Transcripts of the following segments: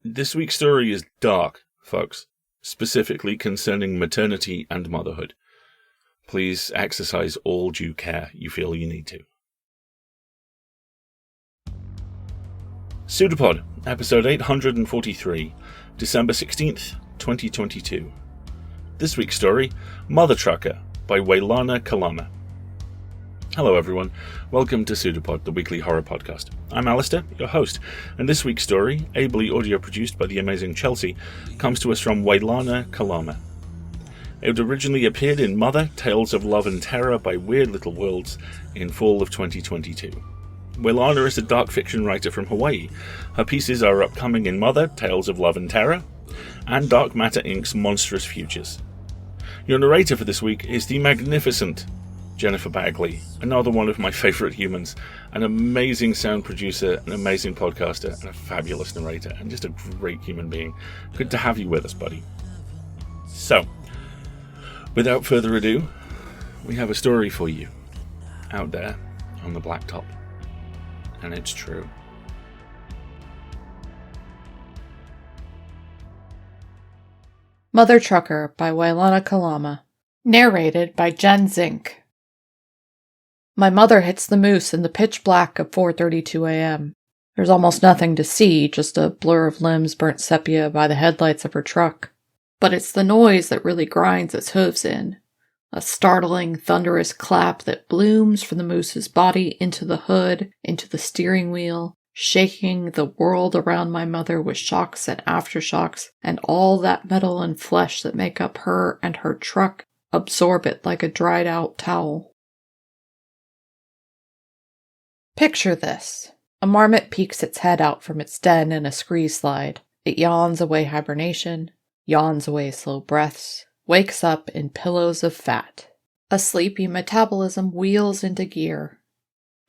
This week's story is dark, folks, specifically concerning maternity and motherhood. Please exercise all due care you feel you need to. PseudoPod, episode 843, December 16th, 2022. This week's story, Mother Trucker, by Wailana Kalama. Hello everyone, welcome to PseudoPod, the weekly horror podcast. I'm Alistair, your host, and this week's story, ably audio produced by the amazing Chelsea, comes to us from Wailana Kalama. It originally appeared in Mother, Tales of Love and Terror by Weird Little Worlds in fall of 2022. Wailana is a dark fiction writer from Hawaii. Her pieces are upcoming in Mother, Tales of Love and Terror, and Dark Matter Inc.'s Monstrous Futures. Your narrator for this week is the magnificent Jennifer Bagley, another one of my favourite humans, an amazing sound producer, an amazing podcaster, and a fabulous narrator, and just a great human being. Good to have you with us, buddy. So, without further ado, we have a story for you out there on the blacktop, and it's true. Mother Trucker by Wailana Kalama. Narrated by Jen Zink. My mother hits the moose in the pitch black of 4:32 a.m. There's almost nothing to see, just a blur of limbs burnt sepia by the headlights of her truck. But it's the noise that really grinds its hooves in. A startling, thunderous clap that blooms from the moose's body into the hood, into the steering wheel, shaking the world around my mother with shocks and aftershocks, and all that metal and flesh that make up her and her truck absorb it like a dried-out towel. Picture this. A marmot peeks its head out from its den in a scree slide. It yawns away hibernation, yawns away slow breaths, wakes up in pillows of fat. A sleepy metabolism wheels into gear.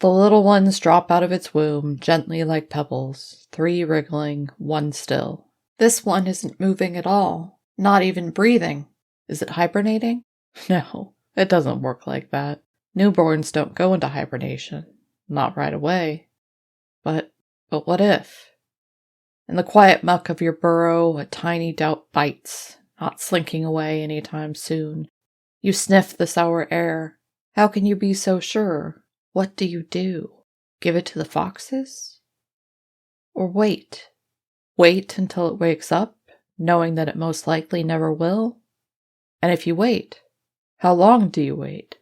The little ones drop out of its womb, gently like pebbles, 3 wriggling, 1 still. This one isn't moving at all, not even breathing. Is it hibernating? No, it doesn't work like that. Newborns don't go into hibernation. Not right away. But what if? In the quiet muck of your burrow, a tiny doubt bites, not slinking away any time soon. You sniff the sour air. How can you be so sure? What do you do? Give it to the foxes? Or wait? Wait until it wakes up, knowing that it most likely never will? And if you wait, how long do you wait?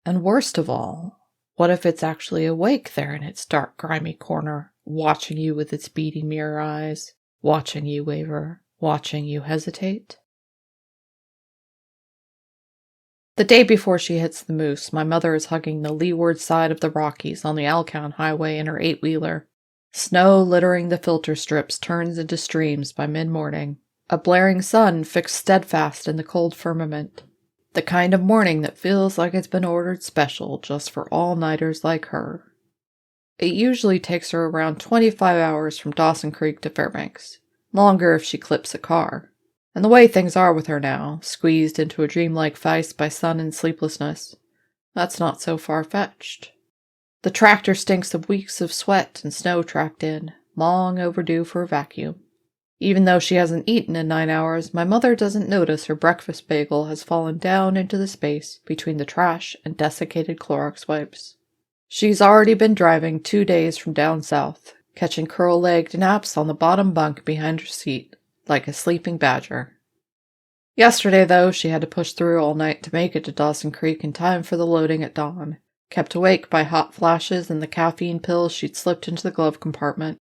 And worst of all, what if it's actually awake there in its dark, grimy corner, watching you with its beady mirror eyes, watching you waver, watching you hesitate? The day before she hits the moose, my mother is hugging the leeward side of the Rockies on the Alcon Highway in her 8-wheeler. Snow littering the filter strips turns into streams by mid-morning. A blaring sun fixed steadfast in the cold firmament. The kind of morning that feels like it's been ordered special just for all-nighters like her. It usually takes her around 25 hours from Dawson Creek to Fairbanks. Longer if she clips a car. And the way things are with her now, squeezed into a dreamlike feist by sun and sleeplessness, that's not so far-fetched. The tractor stinks of weeks of sweat and snow tracked in, long overdue for a vacuum. Even though she hasn't eaten in 9 hours, my mother doesn't notice her breakfast bagel has fallen down into the space between the trash and desiccated Clorox wipes. She's already been driving 2 days from down south, catching curl-legged naps on the bottom bunk behind her seat, like a sleeping badger. Yesterday, though, she had to push through all night to make it to Dawson Creek in time for the loading at dawn, kept awake by hot flashes and the caffeine pills she'd slipped into the glove compartment.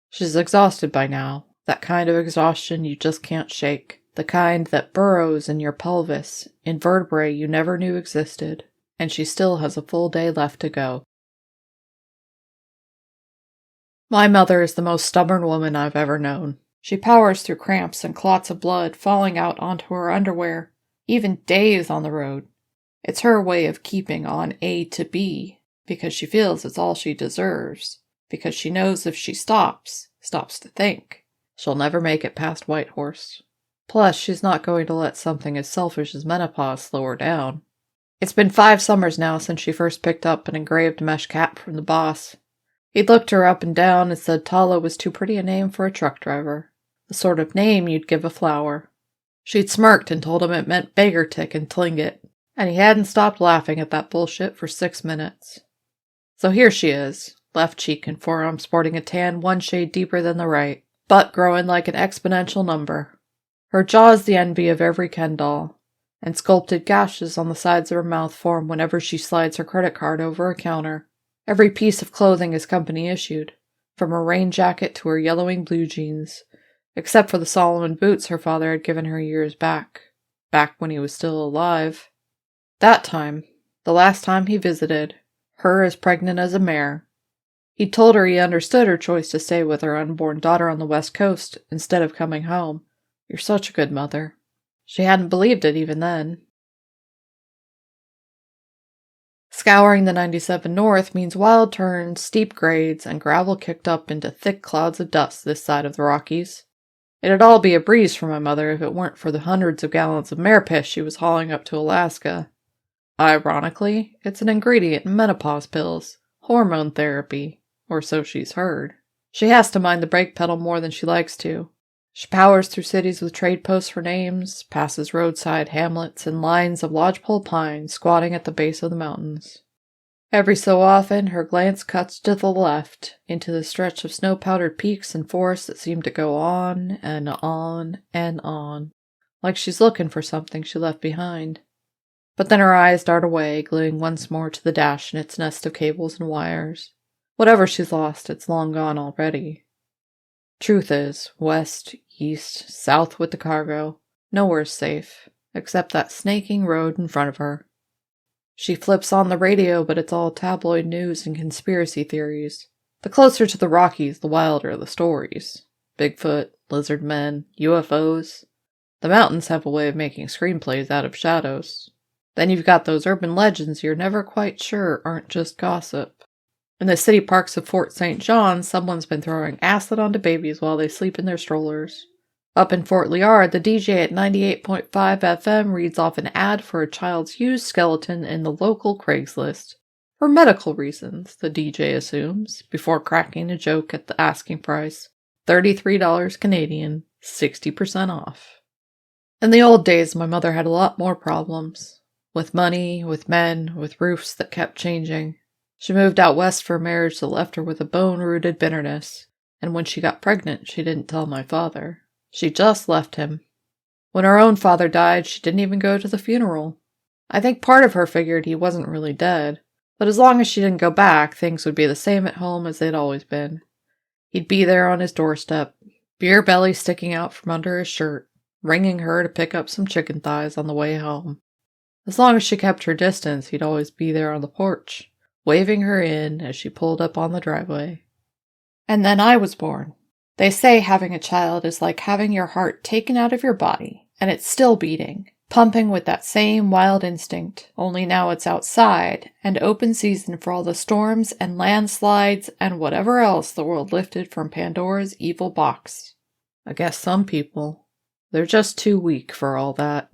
She's exhausted by now. That kind of exhaustion you just can't shake. The kind that burrows in your pelvis, in vertebrae you never knew existed. And she still has a full day left to go. My mother is the most stubborn woman I've ever known. She powers through cramps and clots of blood falling out onto her underwear, even days on the road. It's her way of keeping on A to B, because she feels it's all she deserves, because she knows if she stops to think, she'll never make it past Whitehorse. Plus, she's not going to let something as selfish as menopause slow her down. It's been 5 summers now since she first picked up an engraved mesh cap from the boss. He'd looked her up and down and said Tala was too pretty a name for a truck driver. the sort of name you'd give a flower. She'd smirked and told him it meant beggar tick in Tlingit, and he hadn't stopped laughing at that bullshit for 6 minutes. So here she is, left cheek and forearm sporting a tan 1 shade deeper than the right, butt growing like an exponential number. Her jaw's the envy of every Ken doll, and sculpted gashes on the sides of her mouth form whenever she slides her credit card over a counter. Every piece of clothing is company issued, from her rain jacket to her yellowing blue jeans, except for the Solomon boots her father had given her years back when he was still alive. That time, the last time he visited, her as pregnant as a mare. He told her he understood her choice to stay with her unborn daughter on the West Coast instead of coming home. You're such a good mother. She hadn't believed it even then. Scouring the 97 North means wild turns, steep grades, and gravel kicked up into thick clouds of dust this side of the Rockies. It'd all be a breeze for my mother if it weren't for the hundreds of gallons of mare piss she was hauling up to Alaska. Ironically, it's an ingredient in menopause pills, hormone therapy, or so she's heard. She has to mind the brake pedal more than she likes to. She powers through cities with trade posts for names, passes roadside hamlets and lines of lodgepole pines squatting at the base of the mountains. Every so often, her glance cuts to the left, into the stretch of snow-powdered peaks and forests that seem to go on and on and on, like she's looking for something she left behind. But then her eyes dart away, gluing once more to the dash and its nest of cables and wires. Whatever she's lost, it's long gone already. Truth is, west, east, south with the cargo, nowhere's safe, except that snaking road in front of her. She flips on the radio, but it's all tabloid news and conspiracy theories. The closer to the Rockies, the wilder the stories. Bigfoot, lizard men, UFOs. The mountains have a way of making screenplays out of shadows. Then you've got those urban legends you're never quite sure aren't just gossip. In the city parks of Fort St. John, someone's been throwing acid onto babies while they sleep in their strollers. Up in Fort Liard, the DJ at 98.5 FM reads off an ad for a child's used skeleton in the local Craigslist. For medical reasons, the DJ assumes, before cracking a joke at the asking price. $33 Canadian, 60% off. In the old days, my mother had a lot more problems. With money, with men, with roofs that kept changing. She moved out west for a marriage that left her with a bone-rooted bitterness, and when she got pregnant, she didn't tell my father. She just left him. When her own father died, she didn't even go to the funeral. I think part of her figured he wasn't really dead, but as long as she didn't go back, things would be the same at home as they'd always been. He'd be there on his doorstep, beer belly sticking out from under his shirt, ringing her to pick up some chicken thighs on the way home. As long as she kept her distance, he'd always be there on the porch, waving her in as she pulled up on the driveway. And then I was born. They say having a child is like having your heart taken out of your body, and it's still beating, pumping with that same wild instinct, only now it's outside, and open season for all the storms and landslides and whatever else the world lifted from Pandora's evil box. I guess some people, they're just too weak for all that.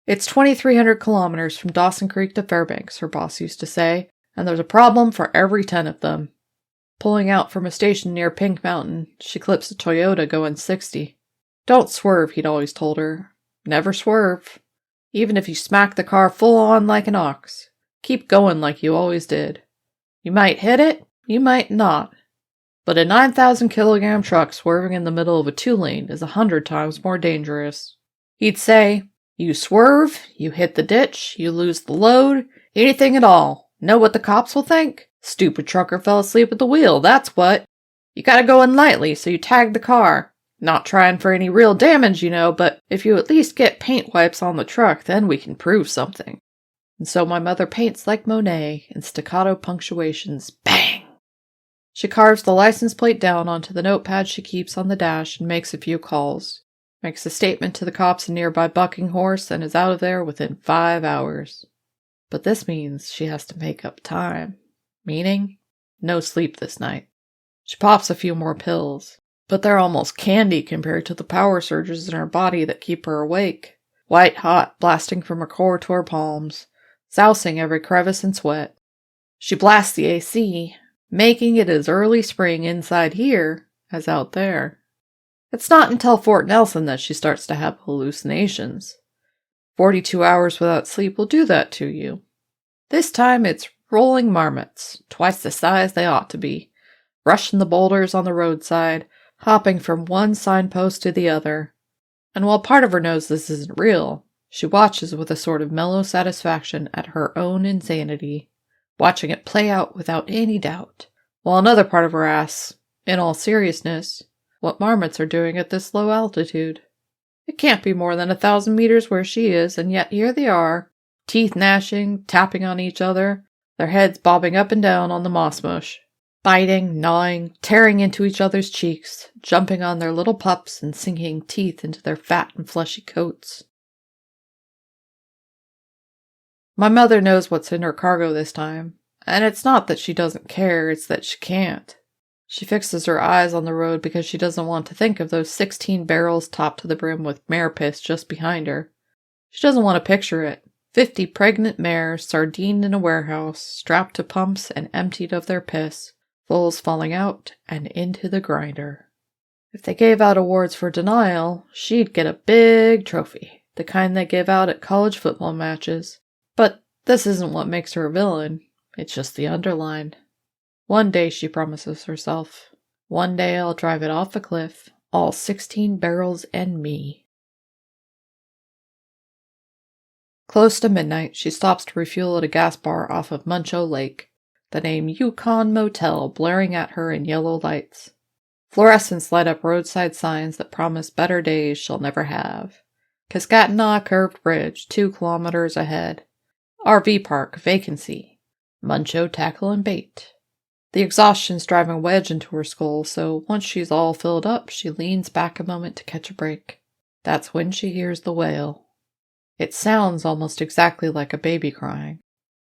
It's 2,300 kilometers from Dawson Creek to Fairbanks, her boss used to say, and there's a problem for every 10 of them. Pulling out from a station near Pink Mountain, she clips a Toyota going 60. Don't swerve, he'd always told her. Never swerve. Even if you smack the car full on like an ox. Keep going like you always did. You might hit it, you might not. But a 9,000-kilogram truck swerving in the middle of a 2-lane is 100 times more dangerous. He'd say, you swerve, you hit the ditch, you lose the load, anything at all. Know what the cops will think? Stupid trucker fell asleep at the wheel, that's what. You gotta go in lightly, so you tag the car. Not trying for any real damage, but if you at least get paint wipes on the truck, then we can prove something. And so my mother paints like Monet in staccato punctuations. Bang! She carves the license plate down onto the notepad she keeps on the dash and makes a few calls. Makes a statement to the cops in nearby Bucking Horse and is out of there within 5 hours. But this means she has to make up time. Meaning, no sleep this night. She pops a few more pills, but they're almost candy compared to the power surges in her body that keep her awake. White hot, blasting from her core to her palms, sousing every crevice in sweat. She blasts the AC, making it as early spring inside here as out there. It's not until Fort Nelson that she starts to have hallucinations. 42 hours without sleep will do that to you. This time it's rolling marmots, twice the size they ought to be, rushing the boulders on the roadside, hopping from one signpost to the other. And while part of her knows this isn't real, she watches with a sort of mellow satisfaction at her own insanity, watching it play out without any doubt, while another part of her asks, in all seriousness, what marmots are doing at this low altitude. It can't be more than 1,000 meters where she is, and yet here they are, teeth gnashing, tapping on each other, their heads bobbing up and down on the moss mush, biting, gnawing, tearing into each other's cheeks, jumping on their little pups and sinking teeth into their fat and fleshy coats. My mother knows what's in her cargo this time, and it's not that she doesn't care, it's that she can't. She fixes her eyes on the road because she doesn't want to think of those 16 barrels topped to the brim with mare piss just behind her. She doesn't want to picture it. 50 pregnant mares sardined in a warehouse, strapped to pumps and emptied of their piss, foals falling out and into the grinder. If they gave out awards for denial, she'd get a big trophy, the kind they give out at college football matches. But this isn't what makes her a villain, it's just the underline. One day, she promises herself, one day I'll drive it off a cliff, all 16 barrels and me. Close to midnight, she stops to refuel at a gas bar off of Muncho Lake, the name Yukon Motel blaring at her in yellow lights. Fluorescents light up roadside signs that promise better days she'll never have. Kaskatinaw Curved Bridge, 2 kilometers ahead. RV park, vacancy. Muncho Tackle and Bait. The exhaustion's driving a wedge into her skull, so once she's all filled up, she leans back a moment to catch a break. That's when she hears the wail. It sounds almost exactly like a baby crying.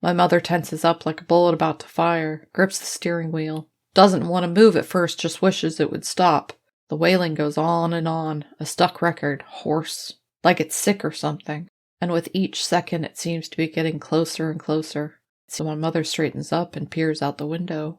My mother tenses up like a bullet about to fire, grips the steering wheel. Doesn't want to move at first, just wishes it would stop. The wailing goes on, a stuck record, hoarse, like it's sick or something. And with each second it seems to be getting closer and closer. So my mother straightens up and peers out the window.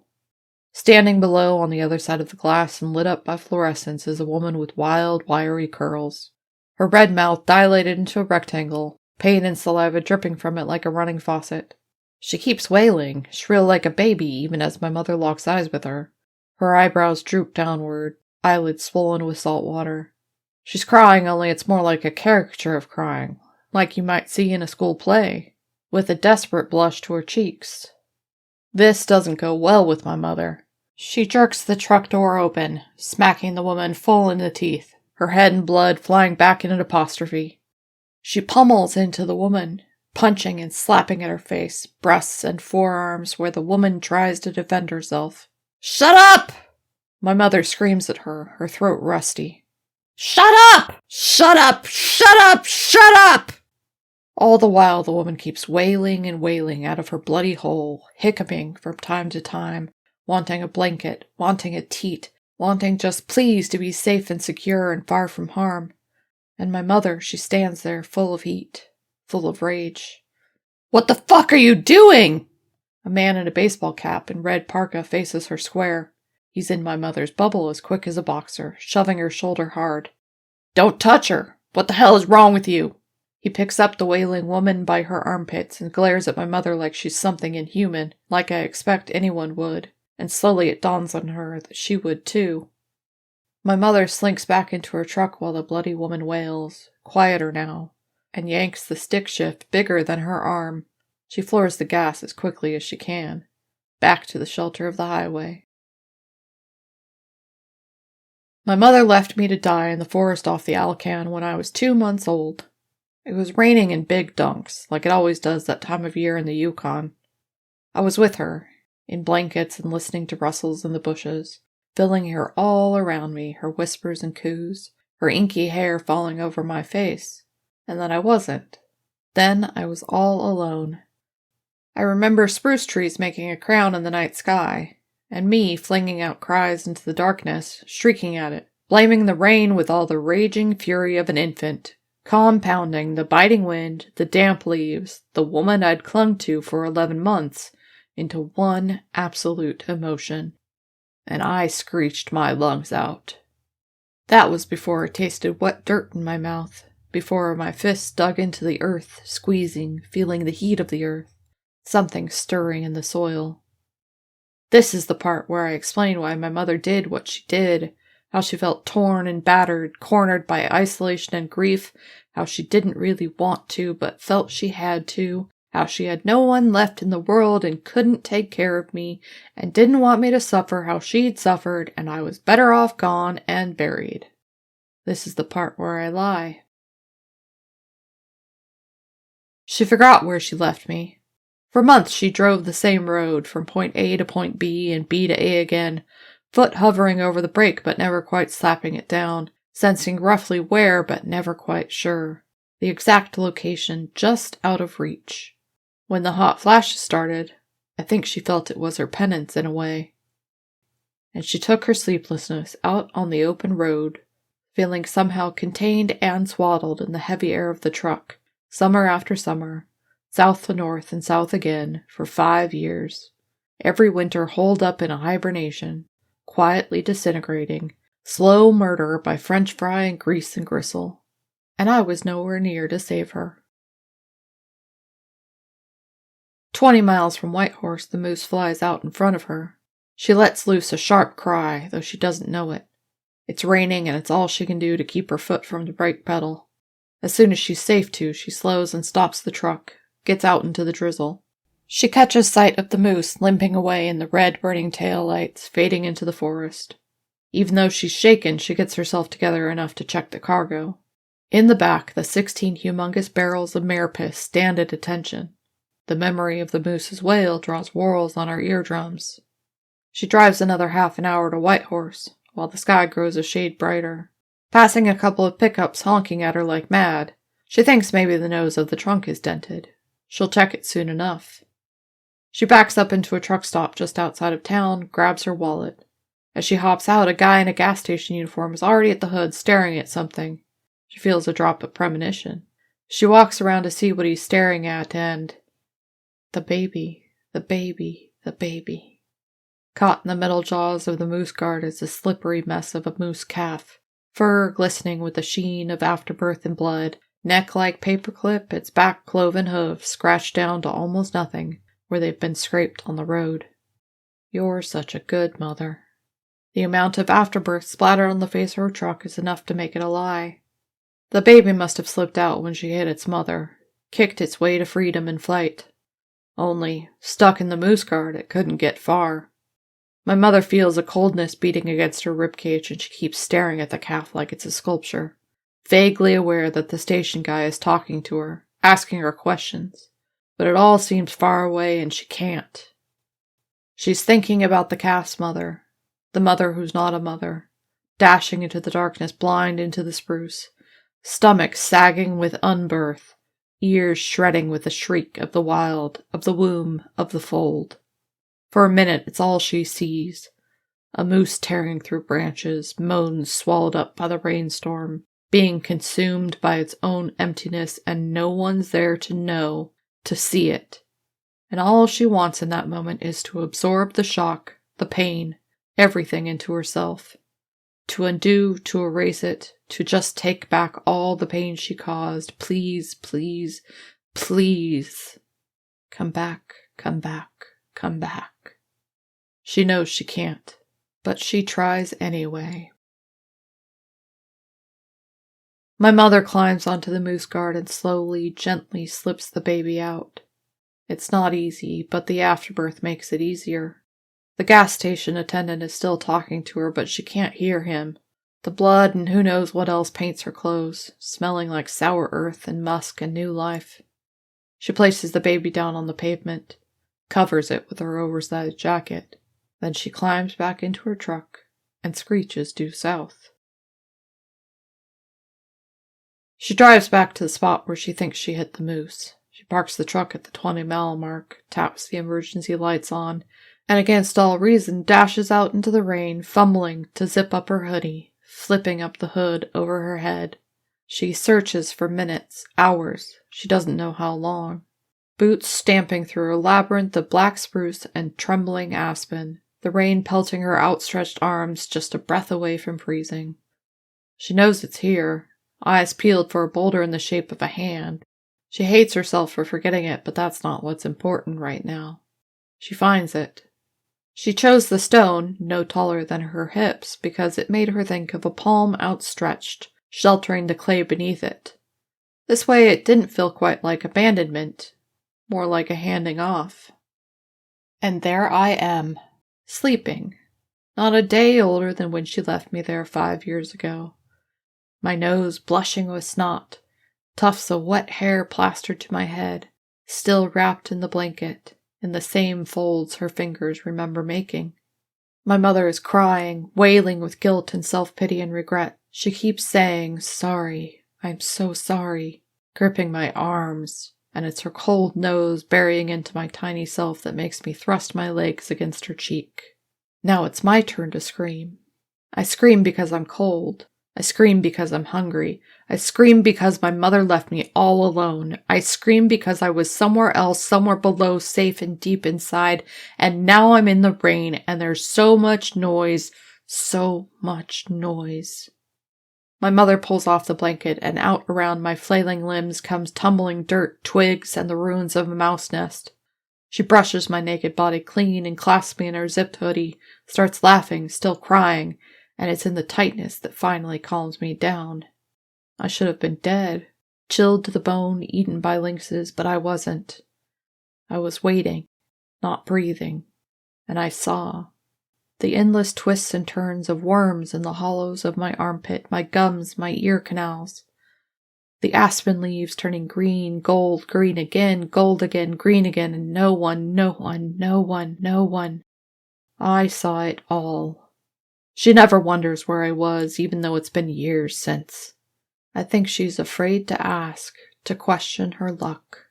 Standing below on the other side of the glass and lit up by fluorescence is a woman with wild, wiry curls. Her red mouth dilated into a rectangle, pain and saliva dripping from it like a running faucet. She keeps wailing, shrill like a baby, even as my mother locks eyes with her. Her eyebrows droop downward, eyelids swollen with salt water. She's crying, only it's more like a caricature of crying, like you might see in a school play, with a desperate blush to her cheeks. This doesn't go well with my mother. She jerks the truck door open, smacking the woman full in the teeth, her head and blood flying back in an apostrophe. She pummels into the woman, punching and slapping at her face, breasts and forearms where the woman tries to defend herself. "Shut up!" My mother screams at her, her throat rusty. "Shut up! Shut up! Shut up! Shut up!" All the while, the woman keeps wailing and wailing out of her bloody hole, hiccuping from time to time, wanting a blanket, wanting a teat, wanting just please to be safe and secure and far from harm. And my mother, she stands there full of heat, full of rage. "What the fuck are you doing?" A man in a baseball cap and red parka faces her square. He's in my mother's bubble as quick as a boxer, shoving her shoulder hard. "Don't touch her! What the hell is wrong with you?" He picks up the wailing woman by her armpits and glares at my mother like she's something inhuman, like I expect anyone would, and slowly it dawns on her that she would too. My mother slinks back into her truck while the bloody woman wails, quieter now, and yanks the stick shift bigger than her arm. She floors the gas as quickly as she can, back to the shelter of the highway. My mother left me to die in the forest off the Alcan when I was 2 months old. It was raining in big dunks, like it always does that time of year in the Yukon. I was with her, in blankets and listening to rustles in the bushes, feeling her all around me, her whispers and coos, her inky hair falling over my face. And then I wasn't. Then I was all alone. I remember spruce trees making a crown in the night sky, and me flinging out cries into the darkness, shrieking at it, blaming the rain with all the raging fury of an infant, compounding the biting wind, the damp leaves, the woman I'd clung to for 11 months, into one absolute emotion. and I screeched my lungs out. That was before I tasted wet dirt in my mouth, before my fists dug into the earth, squeezing, feeling the heat of the earth, something stirring in the soil. This is the part where I explain why my mother did what she did, how she felt torn and battered, cornered by isolation and grief, how she didn't really want to, but felt she had to, how she had no one left in the world and couldn't take care of me, and didn't want me to suffer how she'd suffered, and I was better off gone and buried. This is the part where I lie. She forgot where she left me. For months she drove the same road, from point A to point B and B to A again, foot hovering over the brake but never quite slapping it down, sensing roughly where but never quite sure. The exact location just out of reach. When the hot flashes started, I think she felt it was her penance in a way. And she took her sleeplessness out on the open road, feeling somehow contained and swaddled in the heavy air of the truck, summer after summer, south to north and south again, for 5 years. Every winter holed up in a hibernation, quietly disintegrating, slow murder by French fry and grease and gristle. And I was nowhere near to save her. 20 miles from Whitehorse, the moose flies out in front of her. She lets loose a sharp cry, though she doesn't know it. It's raining, and it's all she can do to keep her foot from the brake pedal. As soon as she's safe to, she slows and stops the truck, gets out into the drizzle. She catches sight of the moose limping away in the red burning tail lights, fading into the forest. Even though she's shaken, she gets herself together enough to check the cargo. In the back, the 16 humongous barrels of mare piss stand at attention. The memory of the moose's wail draws whorls on her eardrums. She drives another half an hour to Whitehorse, while the sky grows a shade brighter, passing a couple of pickups honking at her like mad. She thinks maybe the nose of the trunk is dented. She'll check it soon enough. She backs up into a truck stop just outside of town, grabs her wallet. As she hops out, a guy in a gas station uniform is already at the hood staring at something. She feels a drop of premonition. She walks around to see what he's staring at, and the baby, the baby, the baby. Caught in the metal jaws of the moose guard is a slippery mess of a moose calf, fur glistening with the sheen of afterbirth and blood, neck like paperclip, its back cloven hooves scratched down to almost nothing where they've been scraped on the road. You're such a good mother. The amount of afterbirth splattered on the face of her truck is enough to make it a lie. The baby must have slipped out when she hit its mother, kicked its way to freedom in flight. Only, stuck in the moose guard, it couldn't get far. My mother feels a coldness beating against her ribcage, and she keeps staring at the calf like it's a sculpture, vaguely aware that the station guy is talking to her, asking her questions, but it all seems far away and she can't. She's thinking about the calf's mother, the mother who's not a mother, dashing into the darkness blind into the spruce, stomach sagging with unbirth, ears shredding with the shriek of the wild, of the womb, of the fold. For a minute, it's all she sees. A moose tearing through branches, moans swallowed up by the rainstorm, being consumed by its own emptiness, and no one's there to know, to see it. And all she wants in that moment is to absorb the shock, the pain, everything into herself. To undo, to erase it, to just take back all the pain she caused. Please, please, please. Come back, come back, come back. She knows she can't, but she tries anyway. My mother climbs onto the moose guard and slowly, gently slips the baby out. It's not easy, but the afterbirth makes it easier. The gas station attendant is still talking to her, but she can't hear him. The blood and who knows what else paints her clothes, smelling like sour earth and musk and new life. She places the baby down on the pavement, covers it with her oversized jacket. Then she climbs back into her truck and screeches due south. She drives back to the spot where she thinks she hit the moose. She parks the truck at the 20-mile mark, taps the emergency lights on, and against all reason dashes out into the rain, fumbling to zip up her hoodie, flipping up the hood over her head. She searches for minutes, hours, she doesn't know how long. Boots stamping through a labyrinth of black spruce and trembling aspen, the rain pelting her outstretched arms just a breath away from freezing. She knows it's here, eyes peeled for a boulder in the shape of a hand. She hates herself for forgetting it, but that's not what's important right now. She finds it. She chose the stone, no taller than her hips, because it made her think of a palm outstretched, sheltering the clay beneath it. This way it didn't feel quite like abandonment, more like a handing off. And there I am, sleeping, not a day older than when she left me there 5 years ago. My nose blushing with snot, tufts of wet hair plastered to my head, still wrapped in the blanket, in the same folds her fingers remember making. My mother is crying, wailing with guilt and self-pity and regret. She keeps saying, "Sorry, I'm so sorry," gripping my arms, and it's her cold nose burying into my tiny self that makes me thrust my legs against her cheek. Now it's my turn to scream. I scream because I'm cold. I scream because I'm hungry. I scream because my mother left me all alone. I scream because I was somewhere else, somewhere below, safe and deep inside, and now I'm in the rain, and there's so much noise, so much noise. My mother pulls off the blanket, and out around my flailing limbs comes tumbling dirt, twigs, and the ruins of a mouse nest. She brushes my naked body clean and clasps me in her zipped hoodie, starts laughing, still crying, and it's in the tightness that finally calms me down. I should have been dead, chilled to the bone, eaten by lynxes, but I wasn't. I was waiting, not breathing, and I saw the endless twists and turns of worms in the hollows of my armpit, my gums, my ear canals. The aspen leaves turning green, gold, green again, gold again, green again, and no one. I saw it all. She never wonders where I was, even though it's been years since. I think she's afraid to ask, to question her luck.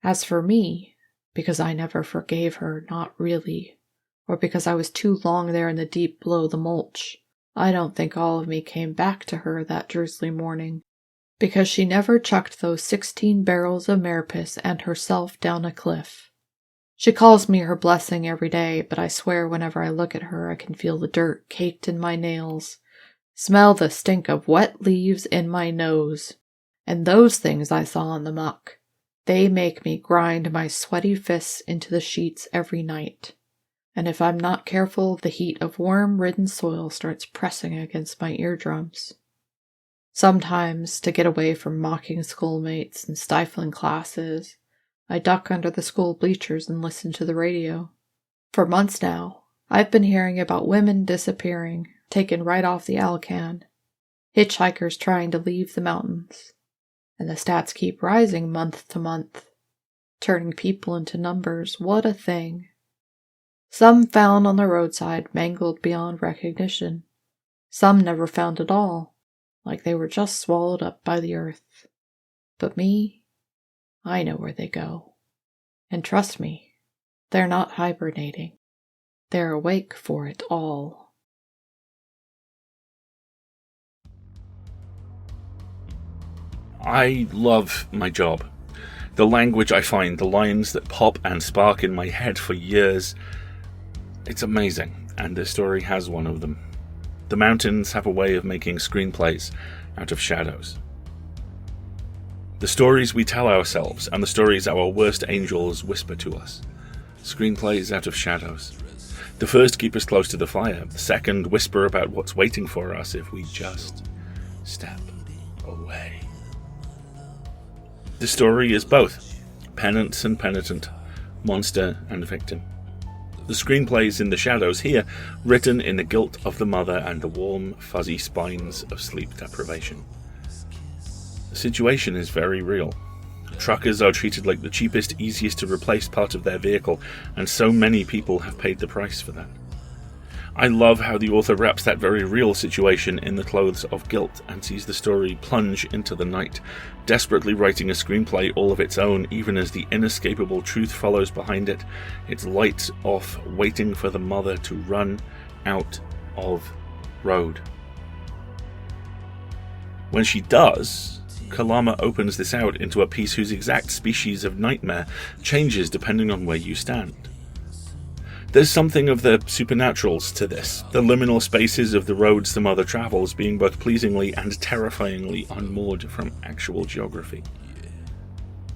As for me, because I never forgave her, not really, or because I was too long there in the deep below the mulch, I don't think all of me came back to her that drizzly morning, because she never chucked those 16 barrels of mare piss and herself down a cliff. She calls me her blessing every day, but I swear whenever I look at her I can feel the dirt caked in my nails, smell the stink of wet leaves in my nose, and those things I saw in the muck, they make me grind my sweaty fists into the sheets every night. And if I'm not careful, the heat of worm-ridden soil starts pressing against my eardrums. Sometimes, to get away from mocking schoolmates and stifling classes, I duck under the school bleachers and listen to the radio. For months now, I've been hearing about women disappearing, taken right off the Alcan, hitchhikers trying to leave the mountains, and the stats keep rising month to month, turning people into numbers. What a thing. Some found on the roadside, mangled beyond recognition. Some never found at all, like they were just swallowed up by the earth. But me, I know where they go. And trust me, they're not hibernating. They're awake for it all. I love my job. The language I find, the lines that pop and spark in my head for years, it's amazing, and this story has one of them. The mountains have a way of making screenplays out of shadows. The stories we tell ourselves, and the stories our worst angels whisper to us. Screenplays out of shadows. The first keep us close to the fire, the second whisper about what's waiting for us if we just step away. The story is both penance and penitent, monster and victim. The screenplays in the shadows here, written in the guilt of the mother and the warm, fuzzy spines of sleep deprivation. The situation is very real. Truckers are treated like the cheapest, easiest to replace part of their vehicle, and so many people have paid the price for that. I love how the author wraps that very real situation in the clothes of guilt and sees the story plunge into the night, desperately writing a screenplay all of its own, even as the inescapable truth follows behind it, its lights off, waiting for the mother to run out of road. When she does, Kalama opens this out into a piece whose exact species of nightmare changes depending on where you stand. There's something of the supernaturals to this, the liminal spaces of the roads the mother travels being both pleasingly and terrifyingly unmoored from actual geography.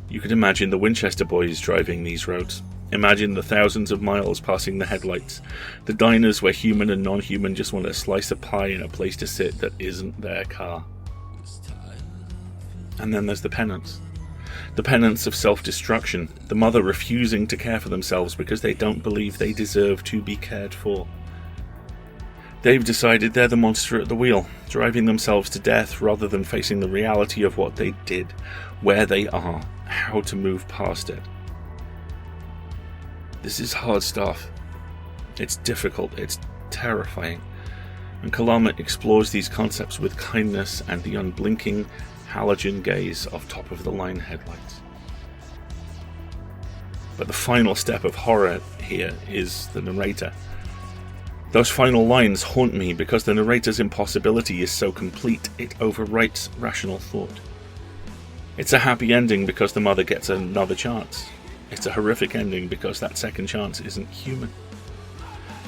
You could imagine the Winchester boys driving these roads. Imagine the thousands of miles passing the headlights, the diners where human and non-human just want a slice of pie and a place to sit that isn't their car. And then there's the penance. The penance of self-destruction, the mother refusing to care for themselves because they don't believe they deserve to be cared for. They've decided they're the monster at the wheel, driving themselves to death rather than facing the reality of what they did, where they are, how to move past it. This is hard stuff. It's difficult, it's terrifying. And Kalama explores these concepts with kindness and the unblinking halogen gaze of top-of-the-line headlights. But the final step of horror here is the narrator. Those final lines haunt me because the narrator's impossibility is so complete it overwrites rational thought. It's a happy ending because the mother gets another chance. It's a horrific ending because that second chance isn't human.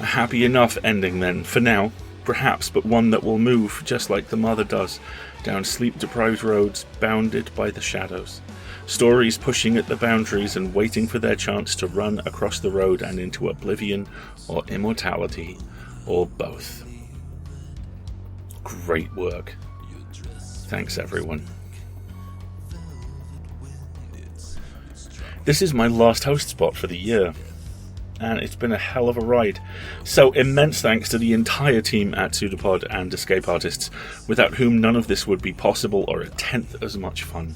A happy enough ending then, for now, perhaps, but one that will move, just like the mother does, down sleep-deprived roads bounded by the shadows. Stories pushing at the boundaries and waiting for their chance to run across the road and into oblivion or immortality, or both. Great work. Thanks, everyone. This is my last host spot for the year, and it's been a hell of a ride. So immense thanks to the entire team at PseudoPod and Escape Artists, without whom none of this would be possible or a tenth as much fun.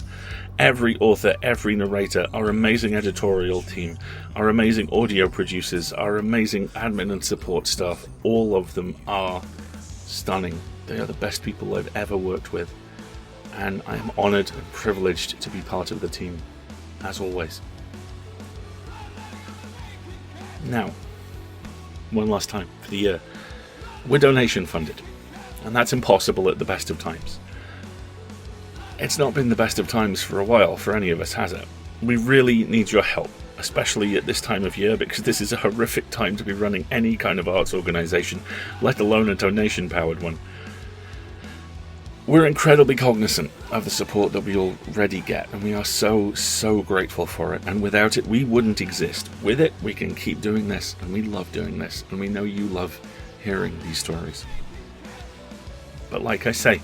Every author, every narrator, our amazing editorial team, our amazing audio producers, our amazing admin and support staff, all of them are stunning. They are the best people I've ever worked with, and I am honoured and privileged to be part of the team, as always. Now, one last time for the year. We're donation funded, and that's impossible at the best of times. It's not been the best of times for a while for any of us, has it? We really need your help, especially at this time of year, because this is a horrific time to be running any kind of arts organisation, let alone a donation-powered one. We're incredibly cognizant of the support that we already get, and we are so grateful for it, and without it we wouldn't exist. With it we can keep doing this, and we love doing this, and we know you love hearing these stories. But like I say,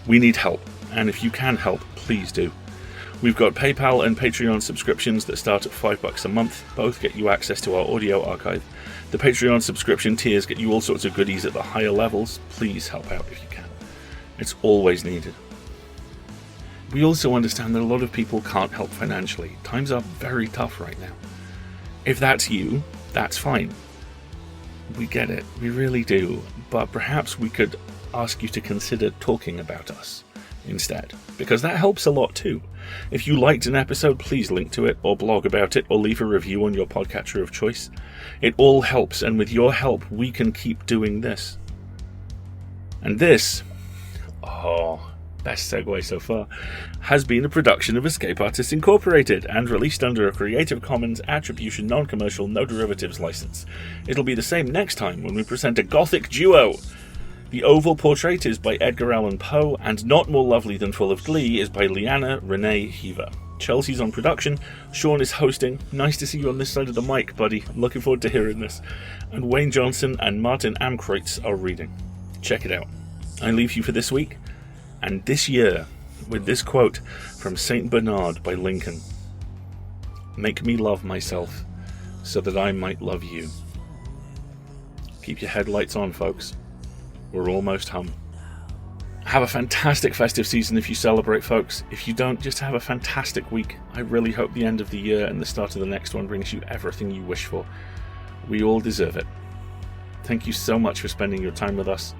we need help, and if you can help, please do. We've got PayPal and Patreon subscriptions that start at $5 a month. Both get you access to our audio archive. The Patreon subscription tiers get you all sorts of goodies at the higher levels. Please help out if you can. It's always needed. We also understand that a lot of people can't help financially. Times are very tough right now. If that's you, that's fine. We get it, we really do. But perhaps we could ask you to consider talking about us instead, because that helps a lot too. If you liked an episode, please link to it, or blog about it, or leave a review on your podcatcher of choice. It all helps, and with your help, we can keep doing this. And this, best segue so far, has been a production of Escape Artists Incorporated and released under a Creative Commons Attribution Non-Commercial No Derivatives license. It'll be the same next time when we present a gothic duo. The Oval Portrait is by Edgar Allan Poe, and Not More Lovely Than Full of Glee is by Leanna Renee Heaver. Chelsea's on production, Sean is hosting. Nice to see you on this side of the mic, buddy. Looking forward to hearing this. And Wayne Johnson and Martin Amkreutz are reading. Check it out. I leave you for this week and this year with this quote from Saint Bernard by Lincoln. Make me love myself so that I might love you. Keep your headlights on, folks. We're almost home. Have a fantastic festive season if you celebrate, folks. If you don't, just have a fantastic week. I really hope the end of the year and the start of the next one brings you everything you wish for. We all deserve it. Thank you so much for spending your time with us,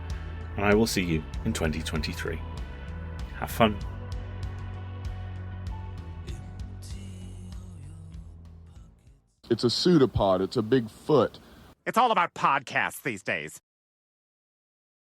and I will see you in 2023. Have fun. It's a pseudopod. It's a big foot. It's all about podcasts these days.